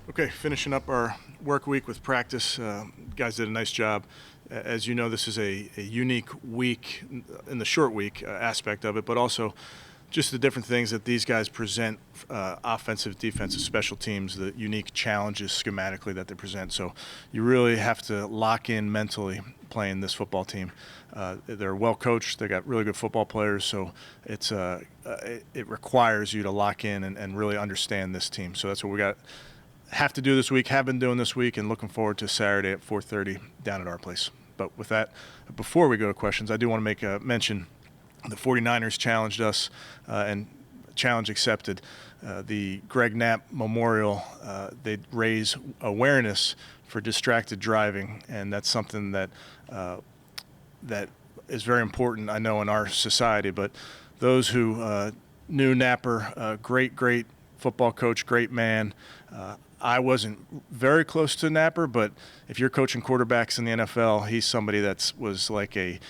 Okay, finishing up our work week with practice. Guys did a nice job. As you know, this is a unique week in the short week aspect of it, but also just the different things that these guys present, offensive, defensive, special teams, the unique challenges schematically that they present. So you really have to lock in mentally playing this football team. They're well coached. They got really good football players. So it requires you to lock in and really understand this team. So that's what we have to do this week, have been doing this week, and looking forward to Saturday at 4:30 down at our place. But with that, before we go to questions, I do want to make a mention. The 49ers challenged us, and challenge accepted. The Greg Knapp Memorial, they raise awareness for distracted driving, and that's something that is very important, I know, in our society. But those who knew Napper, great football coach, great man. I wasn't very close to Napper, but if you're coaching quarterbacks in the NFL, he's somebody that was like a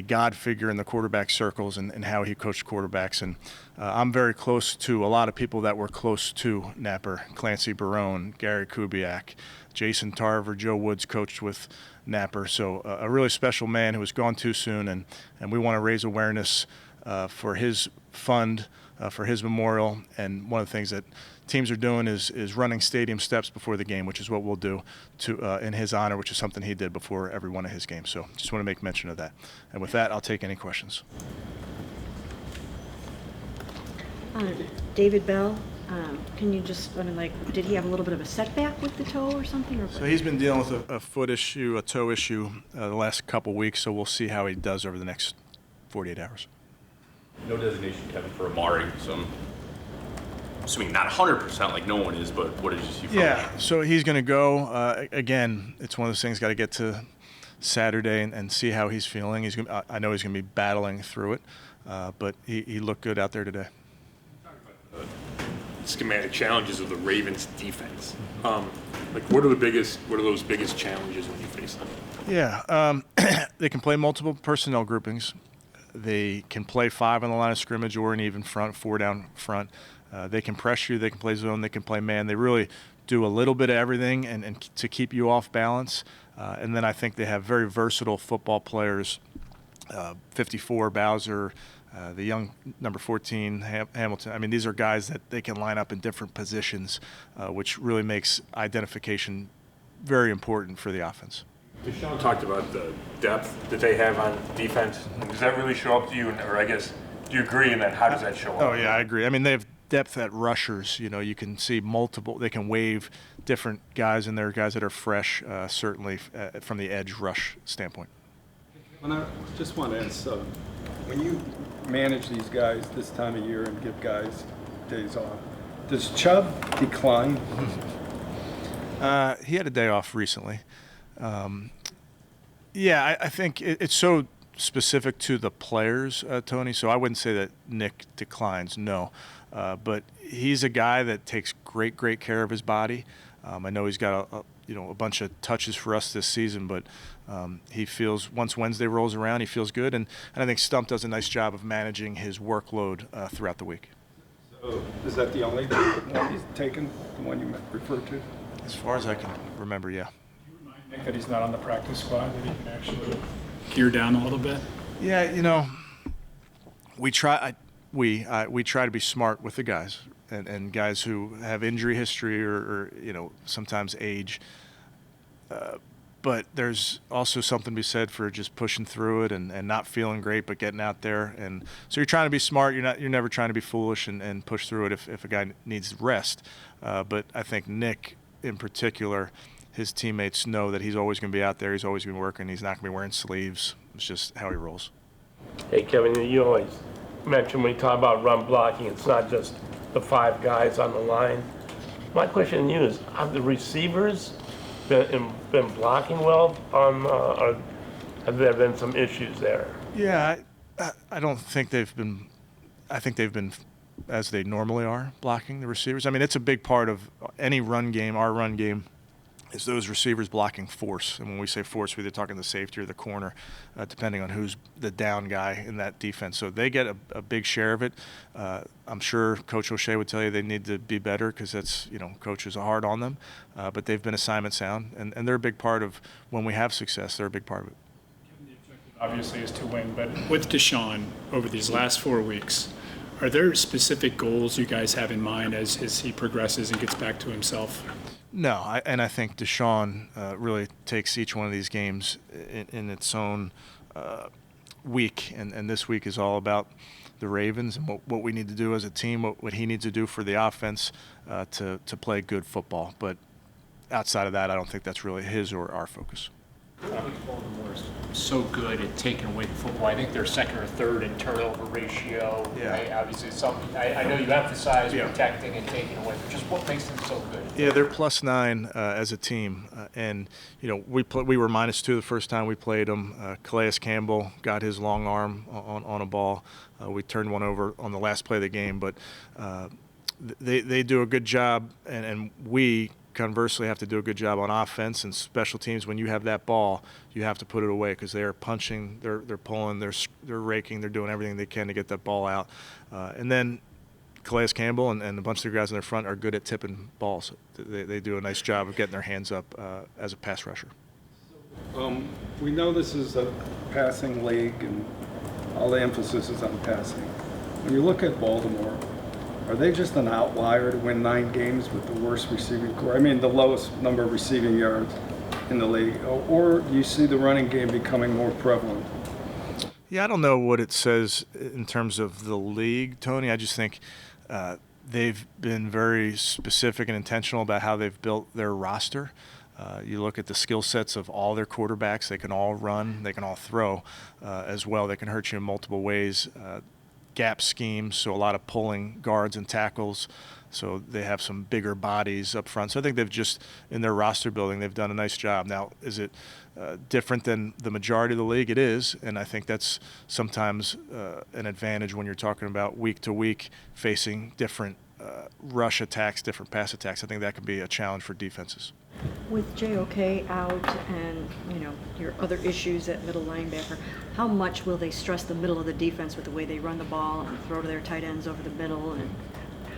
God figure in the quarterback circles and how he coached quarterbacks. And I'm very close to a lot of people that were close to Napper: Clancy Barone, Gary Kubiak, Jason Tarver, Joe Woods coached with Napper. So a really special man who was gone too soon, and we want to raise awareness for his fund, for his memorial. And one of the things that teams are doing is running stadium steps before the game, which is what we'll do in his honor, which is something he did before every one of his games. So just want to make mention of that. And with that, I'll take any questions. David Bell, can you just, did he have a little bit of a setback with the toe or something? Or? So he's been dealing with a foot issue, a toe issue the last couple weeks, so we'll see how he does over the next 48 hours. No designation, Kevin, for Amari, so I'm assuming not 100% like no one is, but what did you see from him? Yeah, so he's going to go. Again, it's one of those things, got to get to Saturday and see how he's feeling. I know he's going to be battling through it, but he looked good out there today. Schematic challenges of the Ravens defense. What are those biggest challenges when you face them? Yeah, they can play multiple personnel groupings. They can play 5 on the line of scrimmage or an even front, 4 down front. They can pressure you, they can play zone, they can play man. They really do a little bit of everything and to keep you off balance. And then I think they have very versatile football players. 54, Bowser, the young number 14, Hamilton. I mean, these are guys that they can line up in different positions, which really makes identification very important for the offense. Deshaun talked about the depth that they have on defense. Does that really show up to you? Or I guess, do you agree? And then how does that show up? Oh, yeah, I agree. I mean, they have depth at rushers. You know, you can see multiple. They can waive different guys in there, guys that are fresh, certainly from the edge rush standpoint. And I just want to ask, when you manage these guys this time of year and give guys days off, does Chubb decline? He had a day off recently. Yeah, I think it's so specific to the players, Tony, so I wouldn't say that Nick declines, no. But he's a guy that takes great care of his body. I know he's got a bunch of touches for us this season, but he feels once Wednesday rolls around, he feels good. And I think Stump does a nice job of managing his workload throughout the week. So is that the only one he's taken, the one you referred to? As far as I can remember, yeah. Nick, that he's not on the practice squad, that he can actually gear down a little bit? Yeah, we try to be smart with the guys and guys who have injury history or sometimes age. But there's also something to be said for just pushing through it and not feeling great, but getting out there. And so you're trying to be smart. You're never trying to be foolish and push through it if a guy needs rest. But I think Nick in particular, his teammates know that he's always going to be out there. He's always going to be working. He's not going to be wearing sleeves. It's just how he rolls. Hey, Kevin, you always mention when you talk about run blocking, it's not just the 5 guys on the line. My question to you is, have the receivers been blocking well or have there been some issues there? Yeah, I don't think they've been – I think they've been as they normally are blocking the receivers. I mean, it's a big part of any run game, our run game. is those receivers blocking force. And when we say force, we're either talking the safety or the corner, depending on who's the down guy in that defense. So they get a big share of it. I'm sure Coach O'Shea would tell you they need to be better because that's, coaches are hard on them. But they've been assignment sound, and they're a big part of when we have success. They're a big part of it. The objective obviously is to win, but with Deshaun over these last 4 weeks, are there specific goals you guys have in mind as he progresses and gets back to himself? No, I think Deshaun really takes each one of these games in its own week, and this week is all about the Ravens and what we need to do as a team, what he needs to do for the offense to play good football. But outside of that, I don't think that's really his or our focus. I think Baltimore's so good at taking away the football. I think they're second or third in turnover ratio. Yeah. Right? Obviously, I know you emphasize Yeah. protecting and taking away, but just what makes them so good? Yeah, they're +9 as a team, and we were -2 the first time we played them. Calais Campbell got his long arm on a ball. We turned one over on the last play of the game, but they do a good job, and we conversely have to do a good job on offense and special teams. When you have that ball, you have to put it away because they are punching, they're pulling, they're raking, they're doing everything they can to get that ball out. And then Calais Campbell and a bunch of the guys in their front are good at tipping balls. They do a nice job of getting their hands up as a pass rusher. We know this is a passing league, and all the emphasis is on passing. When you look at Baltimore, are they just an outlier to win 9 games with the worst receiving core? I mean, the lowest number of receiving yards in the league. Or do you see the running game becoming more prevalent? Yeah, I don't know what it says in terms of the league, Tony. I just think they've been very specific and intentional about how they've built their roster. You look at the skill sets of all their quarterbacks. They can all run. They can all throw as well. They can hurt you in multiple ways. Gap schemes, so a lot of pulling guards and tackles. So they have some bigger bodies up front. So I think they've just, in their roster building, they've done a nice job. Now, is it different than the majority of the league? It is, and I think that's sometimes an advantage when you're talking about week to week facing different rush attacks, different pass attacks. I think that can be a challenge for defenses. With JOK out and, your other issues at middle linebacker, how much will they stress the middle of the defense with the way they run the ball and throw to their tight ends over the middle, and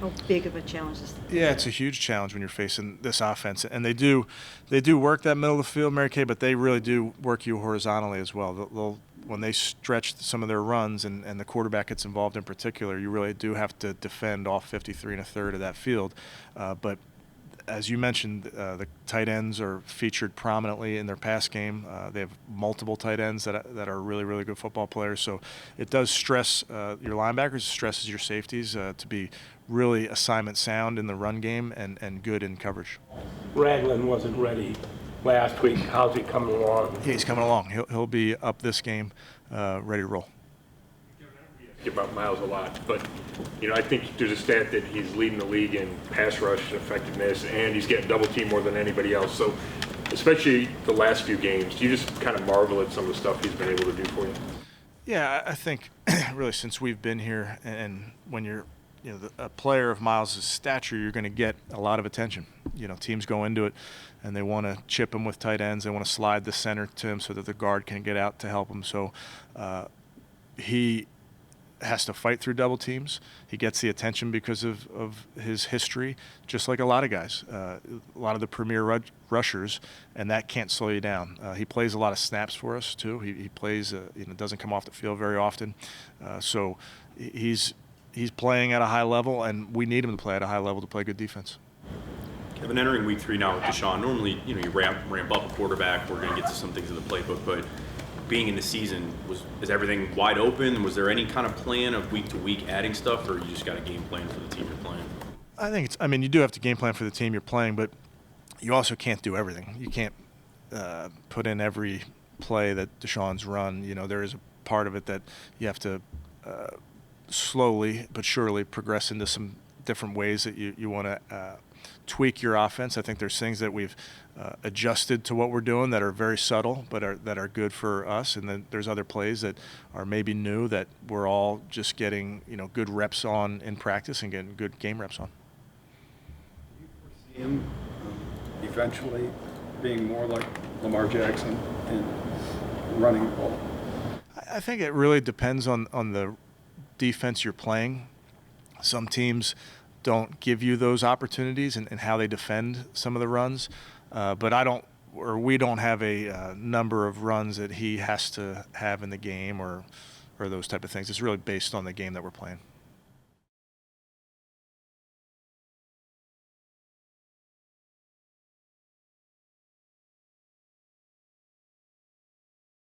how big of a challenge is that? Yeah, it's a huge challenge when you're facing this offense, and they do work that middle of the field, Mary Kay, but they really do work you horizontally as well. They'll when they stretch some of their runs and the quarterback gets involved in particular, you really do have to defend all 53 1/3 of that field. But as you mentioned, the tight ends are featured prominently in their pass game. They have multiple tight ends that are really, really good football players. So it does stress your linebackers, it stresses your safeties to be really assignment sound in the run game and good in coverage. Ragland wasn't ready last week. How's he coming along? Yeah, he's coming along. He'll be up this game, ready to roll. About Miles a lot, but I think there's a stat that he's leading the league in pass rush effectiveness, and he's getting double teamed more than anybody else. So, especially the last few games, do you just kind of marvel at some of the stuff he's been able to do for you? Yeah, I think really since we've been here, and when you're a player of Miles' stature, you're going to get a lot of attention. Teams go into it and they want to chip him with tight ends. They want to slide the center to him so that the guard can get out to help him. So he has to fight through double teams. He gets the attention because of his history, just like a lot of guys, a lot of the premier rushers, and that can't slow you down. He plays a lot of snaps for us too. He plays, doesn't come off the field very often, so he's playing at a high level, and we need him to play at a high level to play good defense. Kevin, entering week 3 now with Deshaun, normally you ramp up a quarterback. We're going to get to some things in the playbook, but being in the season, is everything wide open? Was there any kind of plan of week to week adding stuff, or you just got a game plan for the team you're playing? I think you do have to game plan for the team you're playing, but you also can't do everything. You can't put in every play that Deshaun's run. There is a part of it that you have to slowly but surely progress into some different ways that you want to tweak your offense. I think there's things that we've adjusted to what we're doing that are very subtle but that are good for us, and then there's other plays that are maybe new that we're all just getting good reps on in practice and getting good game reps on. Do you foresee him eventually being more like Lamar Jackson and running the ball? I think it really depends on the defense you're playing. Some teams don't give you those opportunities and how they defend some of the runs, but we don't have a number of runs that he has to have in the game or those type of things. It's really based on the game that we're playing.